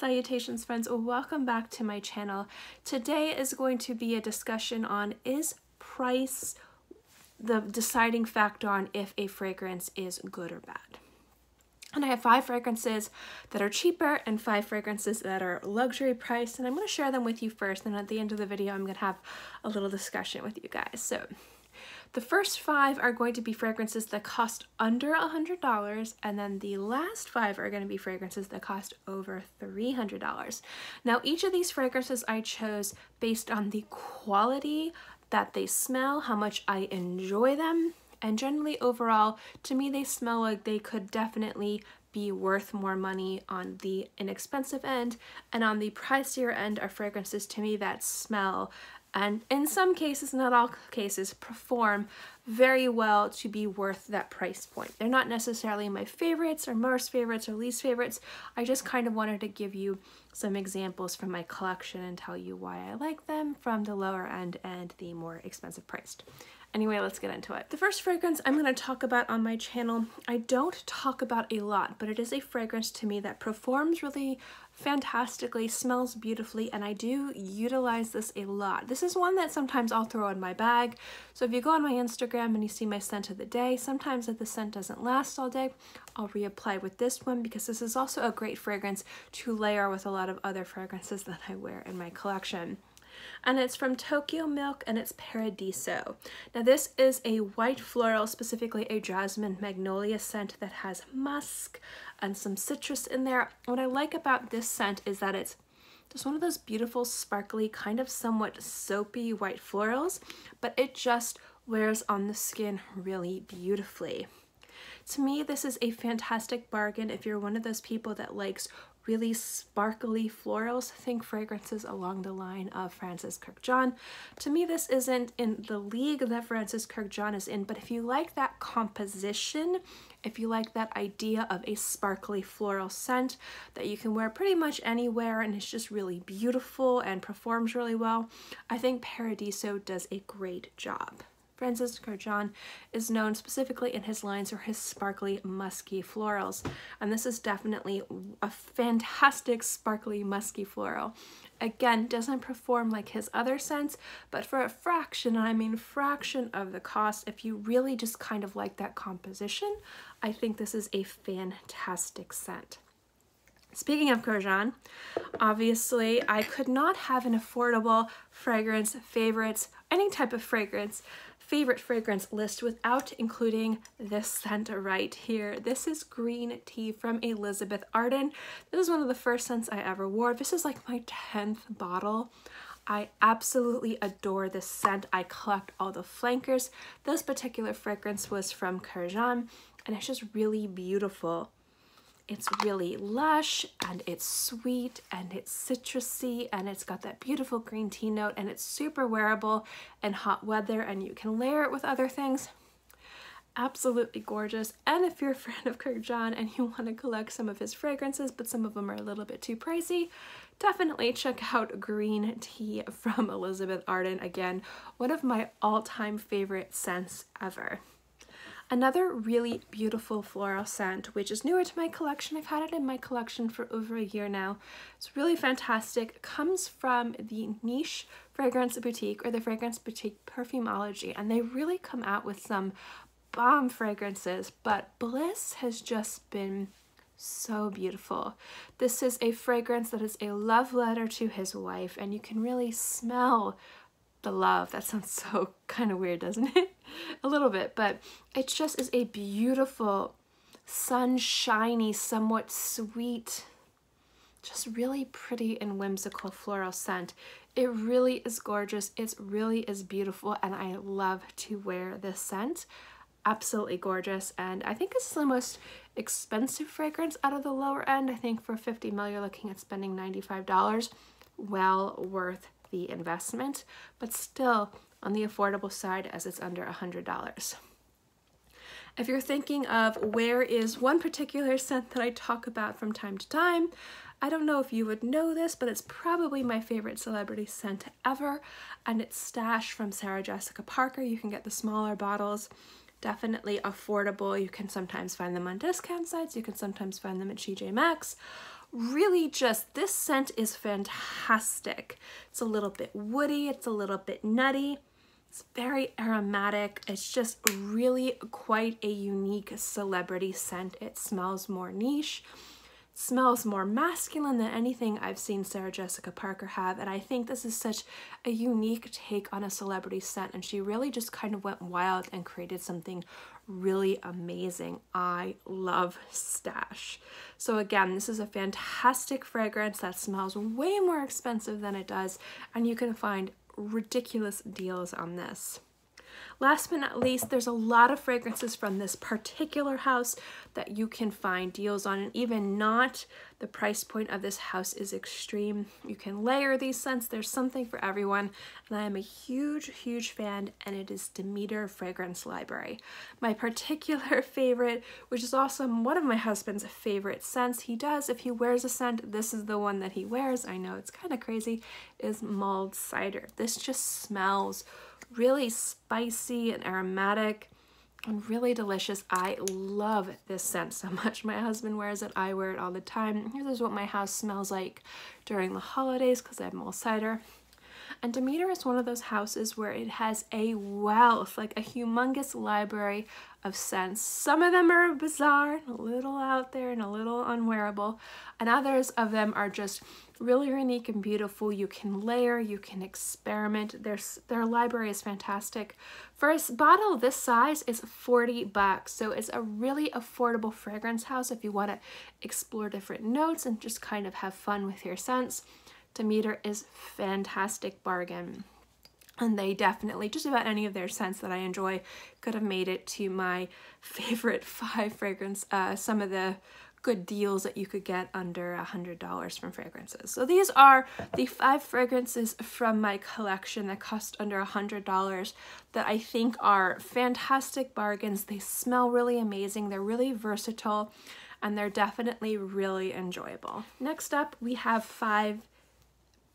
Salutations friends, welcome back to my channel. Today is going to be a discussion on is price the deciding factor on if a fragrance is good or bad. And I have 5 fragrances that are cheaper and 5 fragrances that are luxury priced, and I'm going to share them with you first, and at the end of the video I'm going to have a little discussion with you guys. So the first 5 are going to be fragrances that cost under $100, and then the last 5 are going to be fragrances that cost over $300. Now each of these fragrances I chose based on the quality that they smell, how much I enjoy them, and generally overall, to me they smell like they could definitely be worth more money on the inexpensive end, and on the pricier end are fragrances to me that smell and in some cases, not all cases, perform very well to be worth that price point. They're not necessarily my favorites or most favorites or least favorites. I just kind of wanted to give you some examples from my collection and tell you why I like them from the lower end and the more expensive priced. Anyway, let's get into it. The first fragrance I'm going to talk about on my channel, I don't talk about a lot, but it is a fragrance to me that performs really fantastically, smells beautifully, and I do utilize this a lot. This is one that sometimes I'll throw in my bag. So if you go on my Instagram and you see my scent of the day, sometimes if the scent doesn't last all day, I'll reapply with this one because this is also a great fragrance to layer with a lot of other fragrances that I wear in my collection. And it's from Tokyo Milk and it's Paradiso. Now this is a white floral, specifically a jasmine magnolia scent that has musk and some citrus in there. What I like about this scent is that it's just one of those beautiful, sparkly, kind of somewhat soapy white florals, but it just wears on the skin really beautifully. To me, this is a fantastic bargain if you're one of those people that likes really sparkly florals. Think fragrances along the line of Francis Kurkdjian. To me, this isn't in the league that Francis Kurkdjian is in, but if you like that composition, if you like that idea of a sparkly floral scent that you can wear pretty much anywhere and it's just really beautiful and performs really well, I think Paradiso does a great job. Francis Kurkdjian is known specifically in his lines for his sparkly, musky florals, and this is definitely a fantastic, sparkly, musky floral. Again, doesn't perform like his other scents, but for a fraction, and I mean fraction of the cost, if you really just kind of like that composition, I think this is a fantastic scent. Speaking of Kurkdjian, obviously I could not have an affordable fragrance, favorites, any type of fragrance, favorite fragrance list without including this scent right here. This is green tea from Elizabeth Arden. This is one of the first scents I ever wore. This is like my 10th bottle. I absolutely adore this scent. I collect all the flankers. This particular fragrance was from Kurkdjian and it's just really beautiful. It's really lush and it's sweet and it's citrusy and it's got that beautiful green tea note and it's super wearable in hot weather and you can layer it with other things. Absolutely gorgeous. And if you're a fan of Kurkdjian and you want to collect some of his fragrances, but some of them are a little bit too pricey, definitely check out green tea from Elizabeth Arden. Again, one of my all-time favorite scents ever. Another really beautiful floral scent, which is newer to my collection. I've had it in my collection for over a year now. It's really fantastic. It comes from the niche fragrance boutique, or the fragrance boutique Perfumology, and they really come out with some bomb fragrances, but Bliss has just been so beautiful. This is a fragrance that is a love letter to his wife, and you can really smell the love. That sounds so kind of weird, doesn't it? A little bit, but it just is a beautiful, sunshiny, somewhat sweet, just really pretty and whimsical floral scent. It really is gorgeous. It really is beautiful, and I love to wear this scent. Absolutely gorgeous, and I think this is the most expensive fragrance out of the lower end. I think for 50 ml you're looking at spending $95. Well worth the investment, but still on the affordable side as it's under $100. If you're thinking of where is one particular scent that I talk about from time to time, I don't know if you would know this, but it's probably my favorite celebrity scent ever, and it's Stash from Sarah Jessica Parker. You can get the smaller bottles. Definitely affordable. You can sometimes find them on discount sites. You can sometimes find them at TJ Maxx. really just, this scent is fantastic. It's a little bit woody, it's a little bit nutty, it's very aromatic. It's just really quite a unique celebrity scent. It smells more niche, smells more masculine than anything I've seen Sarah Jessica Parker have, and I think this is such a unique take on a celebrity scent, and she really just kind of went wild and created something really amazing. I love Stash. So again, this is a fantastic fragrance that smells way more expensive than it does, and you can find ridiculous deals on this. Last but not least, there's a lot of fragrances from this particular house that you can find deals on, and even not the price point of this house is extreme. You can layer these scents. There's something for everyone, and I am a huge fan, and it is Demeter Fragrance Library. My particular favorite, which is also one of my husband's favorite scents, he does, if he wears a scent, this is the one that he wears, I know it's kind of crazy, is Mulled Cider. This just smells really spicy and aromatic and really delicious. I love this scent so much. My husband wears it, I wear it all the time. This is what my house smells like during the holidays because I have Mulled Cider. And Demeter is one of those houses where it has a wealth, like a humongous library of scents. Some of them are bizarre, a little out there and a little unwearable, and others of them are just really unique and beautiful. You can layer, you can experiment. Their library is fantastic. For a bottle this size, it's $40, so it's a really affordable fragrance house if you want to explore different notes and just kind of have fun with your scents. Demeter is fantastic bargain, and they definitely, just about any of their scents that I enjoy could have made it to my favorite 5 fragrance, some of the good deals that you could get under $100 from fragrances. So these are the 5 fragrances from my collection that cost under $100 that I think are fantastic bargains. They smell really amazing, they're really versatile, and they're definitely really enjoyable. Next up, we have 5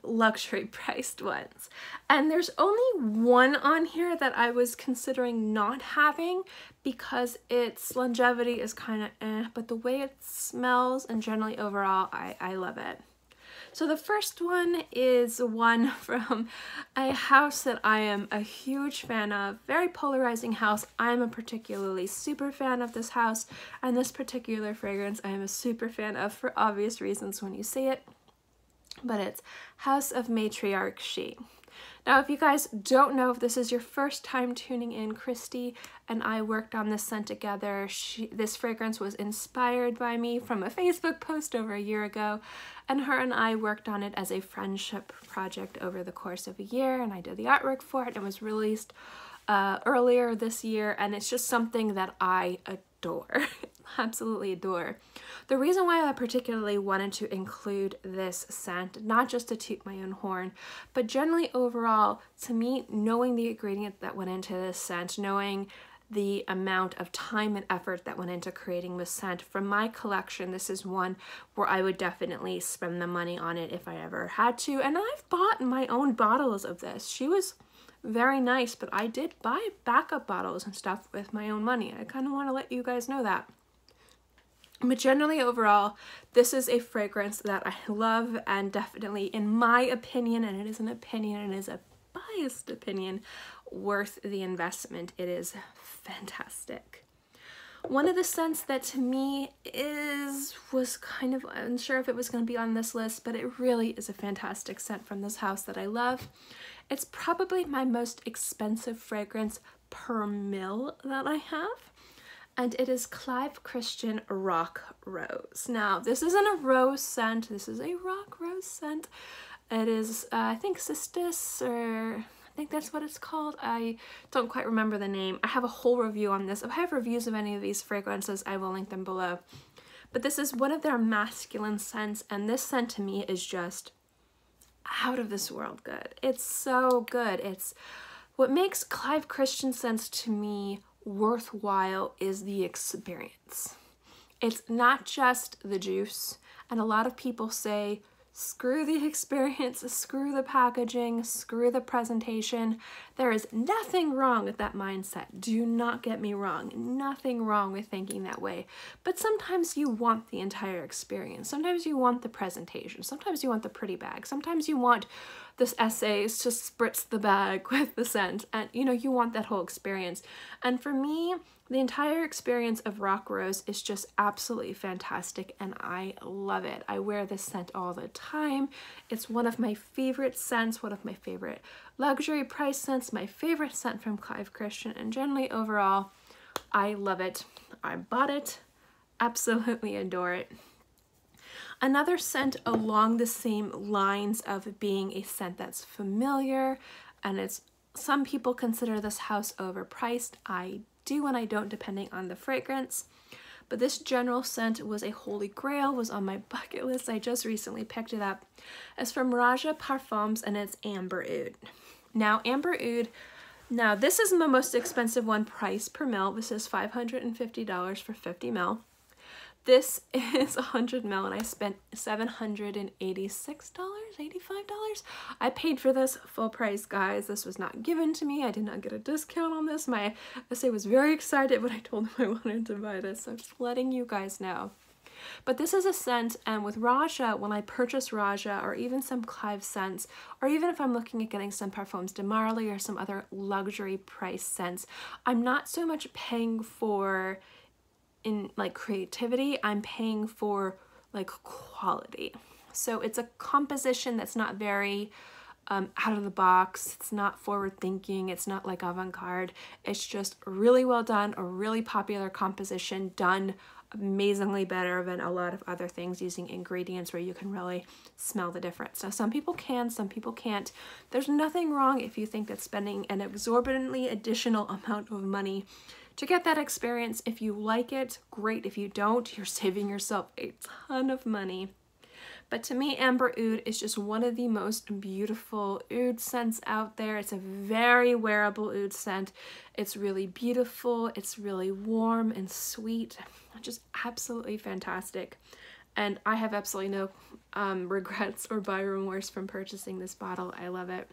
luxury priced ones, and there's only one on here that I was considering not having because its longevity is kind of but the way it smells and generally overall I love it. So the first one is one from a house that I am a huge fan of, very polarizing house. I'm a particularly super fan of this house, and this particular fragrance I am a super fan of for obvious reasons when you see it. But it's House of Matriarch She. Now, if you guys don't know, if this is your first time tuning in, Christy and I worked on this scent together. This fragrance was inspired by me from a Facebook post over a year ago, and her and I worked on it as a friendship project over the course of a year, and I did the artwork for it. It was released earlier this year, and it's just something that I adore. Absolutely adore. The reason why I particularly wanted to include this scent, not just to toot my own horn, but generally overall, to me, knowing the ingredient that went into this scent, knowing the amount of time and effort that went into creating this scent, from my collection, this is one where I would definitely spend the money on it if I ever had to. And I've bought my own bottles of this. She was very nice, but I did buy backup bottles and stuff with my own money. I kind of want to let you guys know that. But generally overall, this is a fragrance that I love, and definitely, in my opinion, and it is an opinion and it is a biased opinion, worth the investment. It is fantastic. One of the scents that to me was kind of unsure if it was going to be on this list, but it really is a fantastic scent from this house that I love. It's probably my most expensive fragrance per mil that I have, and it is Clive Christian Rock Rose. Now, this isn't a rose scent, this is a rock rose scent. It is, I think, Cistus, or I think that's what it's called. I don't quite remember the name. I have a whole review on this. If I have reviews of any of these fragrances, I will link them below. But this is one of their masculine scents, and this scent to me is just out of this world good. It's so good. It's what makes Clive Christian scents to me worthwhile is the experience. It's not just the juice, and a lot of people say Screw the experience, screw the packaging, screw the presentation. There is nothing wrong with that mindset. Do not get me wrong. Nothing wrong with thinking that way. But sometimes you want the entire experience. Sometimes you want the presentation. Sometimes you want the pretty bag. Sometimes you want this essays to spritz the bag with the scent. And you know, you want that whole experience. And for me, the entire experience of Rock Rose is just absolutely fantastic and I love it. I wear this scent all the time. It's one of my favorite scents, one of my favorite luxury price scents, my favorite scent from Clive Christian, and generally overall, I love it. I bought it, absolutely adore it. Another scent along the same lines of being a scent that's familiar, and some people consider this house overpriced. I do and I don't, depending on the fragrance. But this general scent was a holy grail, was on my bucket list. I just recently picked it up. It's from Roja Parfums and it's Amber Oud. Now Amber Oud, now this is the most expensive one price per mil. This is $550 for 50 mil. This is 100 mil and I spent $786, $85. I paid for this full price, guys. This was not given to me. I did not get a discount on this. My SA was very excited when I told him I wanted to buy this. So I'm just letting you guys know. But this is a scent, and with Roja, when I purchase Roja or even some Clive scents, or even if I'm looking at getting some Parfums de Marly or some other luxury price scents, I'm not so much paying for in like creativity, I'm paying for like quality. So it's a composition that's not very out of the box, it's not forward thinking, it's not like avant-garde, it's just really well done, a really popular composition done amazingly better than a lot of other things using ingredients where you can really smell the difference. Now some people can, some people can't. There's nothing wrong if you think that spending an exorbitantly additional amount of money to get that experience. If you like it, great. If you don't, you're saving yourself a ton of money. But to me, Amber Oud is just one of the most beautiful oud scents out there. It's a very wearable oud scent. It's really beautiful. It's really warm and sweet. Just absolutely fantastic. And I have absolutely no regrets or buy remorse from purchasing this bottle. I love it.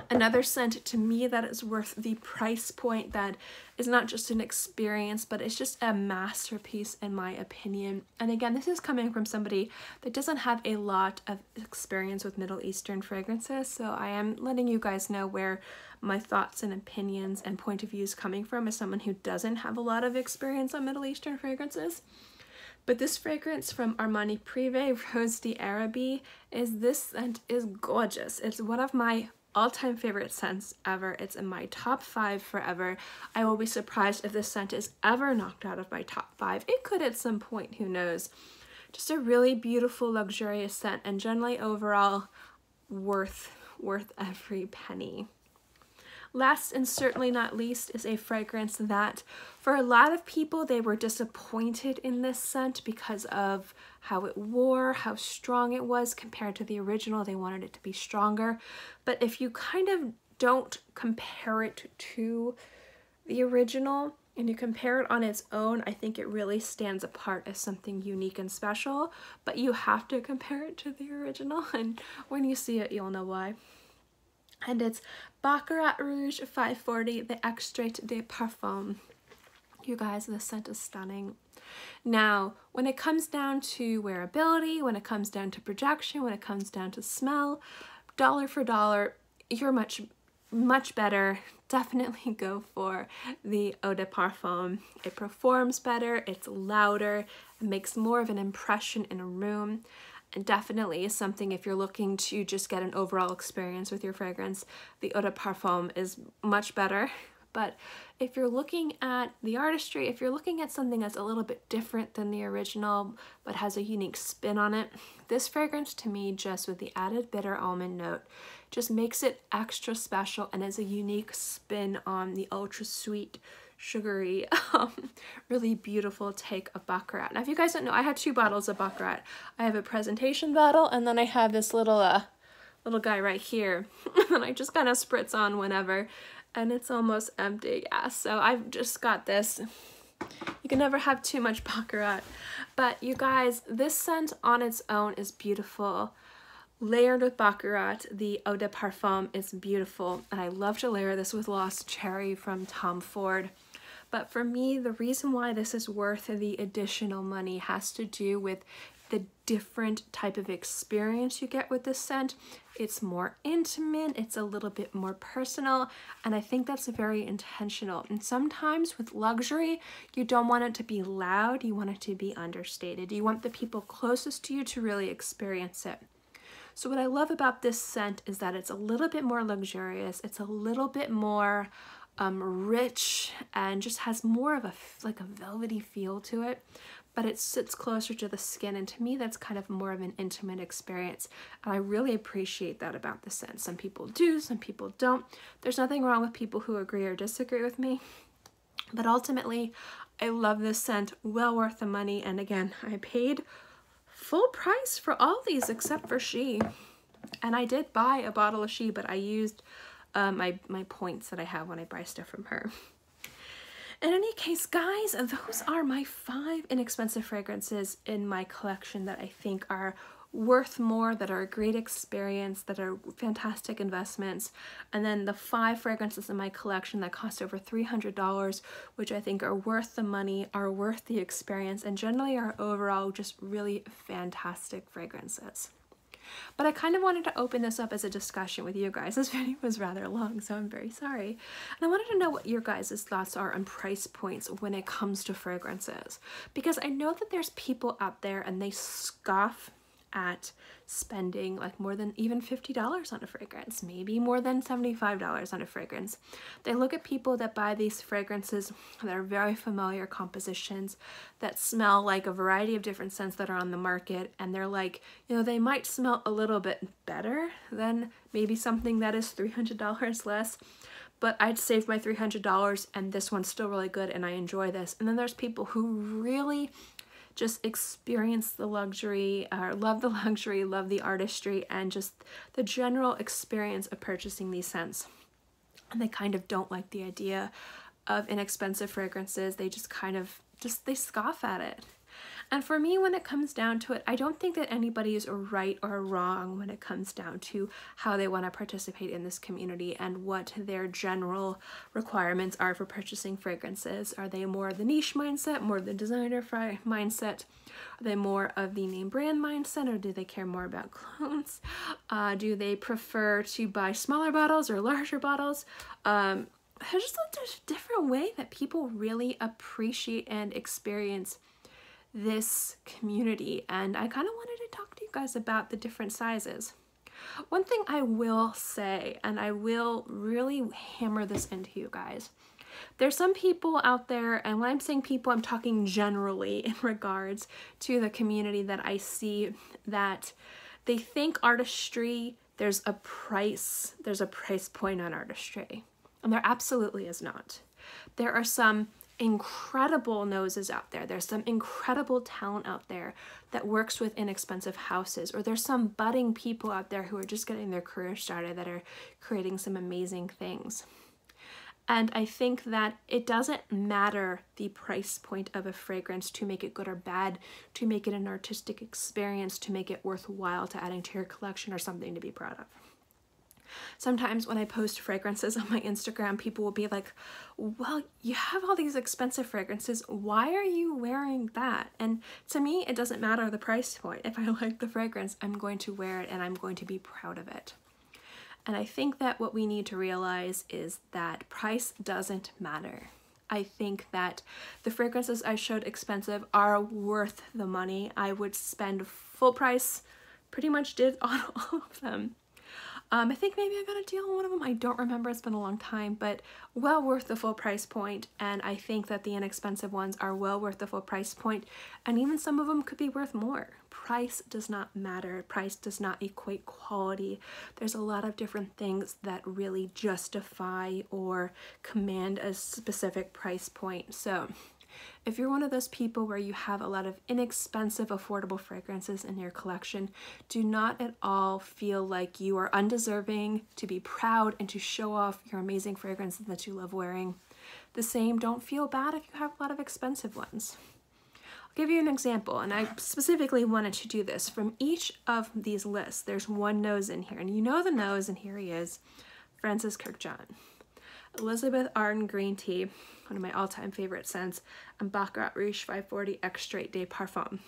Another scent to me that is worth the price point, that is not just an experience, but it's just a masterpiece in my opinion. And again, this is coming from somebody that doesn't have a lot of experience with Middle Eastern fragrances, so I am letting you guys know where my thoughts and opinions and point of views coming from as someone who doesn't have a lot of experience on Middle Eastern fragrances. But this fragrance from Armani Prive Rose d'Arabie this scent is gorgeous. It's one of my all-time favorite scents ever. It's in my top 5 forever. I will be surprised if this scent is ever knocked out of my top 5. It could at some point, who knows. Just a really beautiful, luxurious scent, and generally overall worth every penny. Last and certainly not least is a fragrance that for a lot of people, they were disappointed in this scent because of how it wore, how strong it was compared to the original. They wanted it to be stronger. But if you kind of don't compare it to the original and you compare it on its own, I think it really stands apart as something unique and special. But you have to compare it to the original, and when you see it, you'll know why. And it's Baccarat Rouge 540, the Extrait de Parfum. You guys, this scent is stunning. Now, when it comes down to wearability, when it comes down to projection, when it comes down to smell, dollar for dollar, you're much better. Definitely go for the Eau de Parfum. It performs better, it's louder, it makes more of an impression in a room. And definitely is something, if you're looking to just get an overall experience with your fragrance, the Eau de Parfum is much better. But if you're looking at the artistry, if you're looking at something that's a little bit different than the original but has a unique spin on it, this fragrance to me, just with the added bitter almond note, just makes it extra special and is a unique spin on the ultra sweet, sugary, really beautiful take of Baccarat. Now, if you guys don't know, I have 2 bottles of Baccarat. I have a presentation bottle, and then I have this little guy right here, and I just kind of spritz on whenever, and it's almost empty. Yeah, so I've just got this You can never have too much Baccarat. But you guys, this scent on its own is beautiful. Layered with Baccarat, the Eau de Parfum is beautiful. And I love to layer this with Lost Cherry from Tom Ford. But for me, the reason why this is worth the additional money has to do with the different type of experience you get with this scent. It's more intimate, it's a little bit more personal, and I think that's very intentional. And sometimes with luxury, you don't want it to be loud, you want it to be understated. You want the people closest to you to really experience it. So what I love about this scent is that it's a little bit more luxurious, it's a little bit more rich, and just has more of a like a velvety feel to it, but it sits closer to the skin, and to me that's kind of more of an intimate experience, and I really appreciate that about the scent. Some people do, some people don't. There's nothing wrong with people who agree or disagree with me, but ultimately I love this scent, well worth the money. And again, I paid full price for all these except for She, and I did buy a bottle of She, but I used my points that I have when I buy stuff from her. In any case, guys, those are my 5 inexpensive fragrances in my collection that I think are worth more, that are a great experience, that are fantastic investments. And then the 5 fragrances in my collection that cost over $300, which I think are worth the money, are worth the experience, and generally are overall just really fantastic fragrances. But I kind of wanted to open this up as a discussion with you guys. This video was rather long, so I'm very sorry. And I wanted to know what your guys' thoughts are on price points when it comes to fragrances. Because I know that there's people out there and they scoff at spending like more than even $50 on a fragrance, maybe more than $75 on a fragrance. They look at people that buy these fragrances that are very familiar compositions that smell like a variety of different scents that are on the market, and they're like, you know, they might smell a little bit better than maybe something that is $300 less, but I'd save my $300 and this one's still really good and I enjoy this. And then there's people who really just experience the luxury, love the luxury, love the artistry, and just the general experience of purchasing these scents. And they kind of don't like the idea of inexpensive fragrances. They just kind of, they scoff at it. And for me, when it comes down to it, I don't think that anybody is right or wrong when it comes down to how they want to participate in this community and what their general requirements are for purchasing fragrances. Are they more of the niche mindset, more of the designer mindset? Are they more of the name brand mindset, or do they care more about clones? Do they prefer to buy smaller bottles or larger bottles? There's just a different way that people really appreciate and experience this community, and I kind of wanted to talk to you guys about the different sizes. One thing I will say, and I will really hammer this into you guys, there's some people out there, and when I'm saying people, I'm talking generally in regards to the community, that I see that they think artistry, there's a price point on artistry, and there absolutely is not. There are some incredible noses out there. There's some incredible talent out there that works with inexpensive houses, or there's some budding people out there who are just getting their career started that are creating some amazing things. And I think that it doesn't matter the price point of a fragrance to make it good or bad, to make it an artistic experience, to make it worthwhile to adding to your collection or something to be proud of. Sometimes when I post fragrances on my Instagram, people will be like, well, you have all these expensive fragrances, why are you wearing that? And to me, it doesn't matter the price point. If I like the fragrance, I'm going to wear it and I'm going to be proud of it. And I think that what we need to realize is that price doesn't matter. I think that the fragrances I showed expensive are worth the money. I would spend full price, pretty much did on all of them. I think maybe I got a deal on one of them. I don't remember, it's been a long time, but well worth the full price point. And I think that the inexpensive ones are well worth the full price point, and even some of them could be worth more. Price does not matter. Price does not equate quality. There's a lot of different things that really justify or command a specific price point. So if you're one of those people where you have a lot of inexpensive, affordable fragrances in your collection, do not at all feel like you are undeserving to be proud and to show off your amazing fragrances that you love wearing. The same, don't feel bad if you have a lot of expensive ones. I'll give you an example, and I specifically wanted to do this. From each of these lists, there's one nose in here, and you know the nose, and here he is, Francis Kurkdjian. Elizabeth Arden Green Tea, one of my all-time favorite scents, and Baccarat Rouge 540 Extrait de Parfum.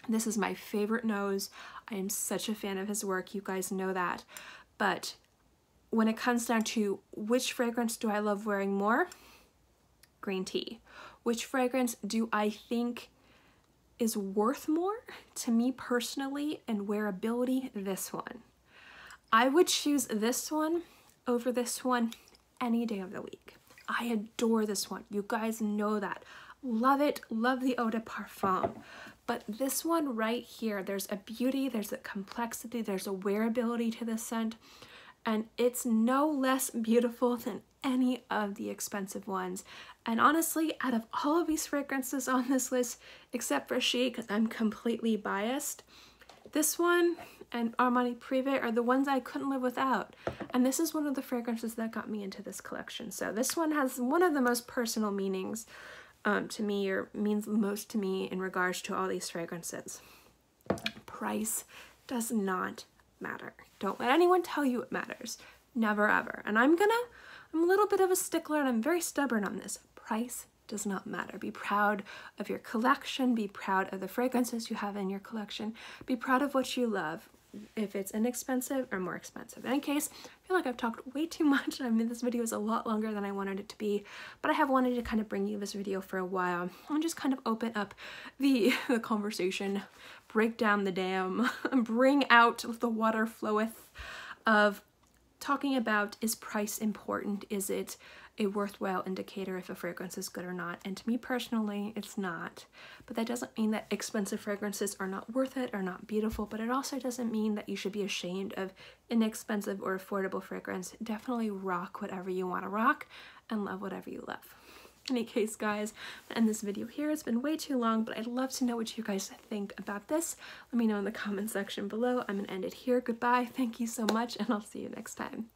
This is my favorite nose. I am such a fan of his work, you guys know that. But when it comes down to which fragrance do I love wearing more? Green tea. Which fragrance do I think is worth more to me personally and wearability? This one. I would choose this one over this one any day of the week. I adore this one. You guys know that. Love it. Love the Eau de Parfum. But this one right here, there's a beauty, there's a complexity, there's a wearability to this scent, and it's no less beautiful than any of the expensive ones. And honestly, out of all of these fragrances on this list, except for She, because I'm completely biased, this one and Armani Prive are the ones I couldn't live without. And this is one of the fragrances that got me into this collection. So this one has one of the most personal meanings to me, or means the most to me in regards to all these fragrances. Price does not matter. Don't let anyone tell you it matters. Never ever. And I'm a little bit of a stickler, and I'm very stubborn on this. Price does not matter. Be proud of your collection. Be proud of the fragrances you have in your collection. Be proud of what you love, if it's inexpensive or more expensive. In any case, I feel like I've talked way too much. I mean, this video is a lot longer than I wanted it to be, but I have wanted to kind of bring you this video for a while and just kind of open up the conversation, break down the dam, bring out the water floweth of talking about, is price important? Is it a worthwhile indicator if a fragrance is good or not? And to me personally, it's not. But that doesn't mean that expensive fragrances are not worth it or not beautiful, but it also doesn't mean that you should be ashamed of inexpensive or affordable fragrance. Definitely rock whatever you want to rock and love whatever you love. In any case, guys, I'm gonna end this video here. It's been way too long, but I'd love to know what you guys think about this. Let me know in the comment section below. I'm gonna end it here. Goodbye, thank you so much, and I'll see you next time.